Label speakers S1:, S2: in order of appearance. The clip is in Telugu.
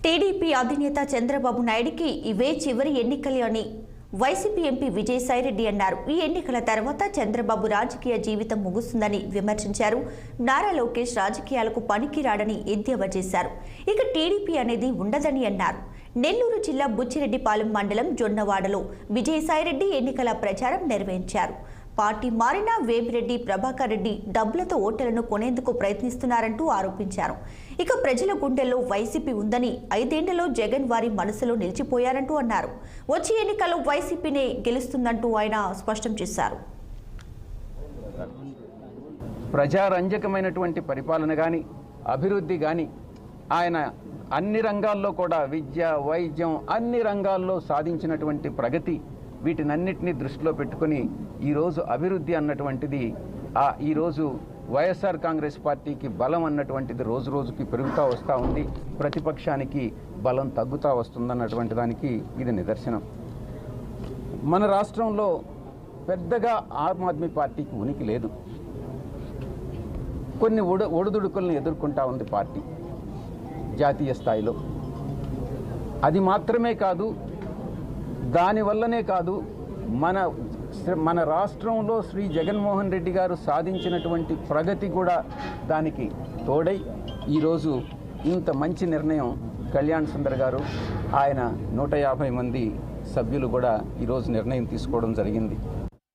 S1: టీడీపీ అధినేత చంద్రబాబు నాయుడికి ఇవే చివరి ఎన్నికలు అని వైసీపీ ఎంపీ విజయసాయిరెడ్డి అన్నారు. ఈ ఎన్నికల తర్వాత చంద్రబాబు రాజకీయ జీవితం ముగుస్తుందని విమర్శించారు. నారా లోకేష్ రాజకీయాలకు పనికిరాడని ఎద్దేవా చేశారు. ఇక టీడీపీ అనేది ఉండదని అన్నారు. నెల్లూరు జిల్లా బుచ్చిరెడ్డిపాలెం మండలం జొన్నవాడలో విజయసాయిరెడ్డి ఎన్నికల ప్రచారం నిర్వహించారు. పార్టీ మారినా వేమిరెడ్డి ప్రభాకర్ రెడ్డి డబ్బులతో ఓటర్లను కొనేందుకు ప్రయత్నిస్తున్నారంటూ ఆరోపించారు. ఇక ప్రజల గుండెల్లో వైసీపీ ఉందని 5 ఏళ్లలో జగన్ వారి మనసులో నిలిచిపోయారంటూ అన్నారు. వచ్చే ఎన్నికల్లో వైసీపీనే గెలుస్తుందంటూ ఆయన స్పష్టం చేశారు.
S2: ప్రజారంజకమైనటువంటి పరిపాలన కానీ అభివృద్ధి కానీ ఆయన అన్ని రంగాల్లో కూడా విద్య వైద్యం అన్ని రంగాల్లో సాధించినటువంటి ప్రగతి వీటినన్నిటినీ దృష్టిలో పెట్టుకొని ఈరోజు అభివృద్ధి అన్నటువంటిది ఈరోజు వైఎస్ఆర్ కాంగ్రెస్ పార్టీకి బలం అన్నటువంటిది రోజు రోజుకి పెరుగుతూ వస్తూ ఉంది. ప్రతిపక్షానికి బలం తగ్గుతూ వస్తుందన్నటువంటి దానికి ఇది నిదర్శనం. మన రాష్ట్రంలో పెద్దగా ఆమ్ ఆద్మీ పార్టీకి ఉనికి లేదు. కొన్ని ఒడిదుడుకులను ఎదుర్కొంటా ఉంది పార్టీ జాతీయ స్థాయిలో. అది మాత్రమే కాదు, దానివల్లనే కాదు, మన రాష్ట్రంలో శ్రీ జగన్మోహన్ రెడ్డి గారు సాధించినటువంటి ప్రగతి కూడా దానికి తోడై ఈరోజు ఇంత మంచి నిర్ణయం కళ్యాణ్ సుందర్ గారు ఆయన 150 మంది సభ్యులు కూడా ఈరోజు నిర్ణయం తీసుకోవడం జరిగింది.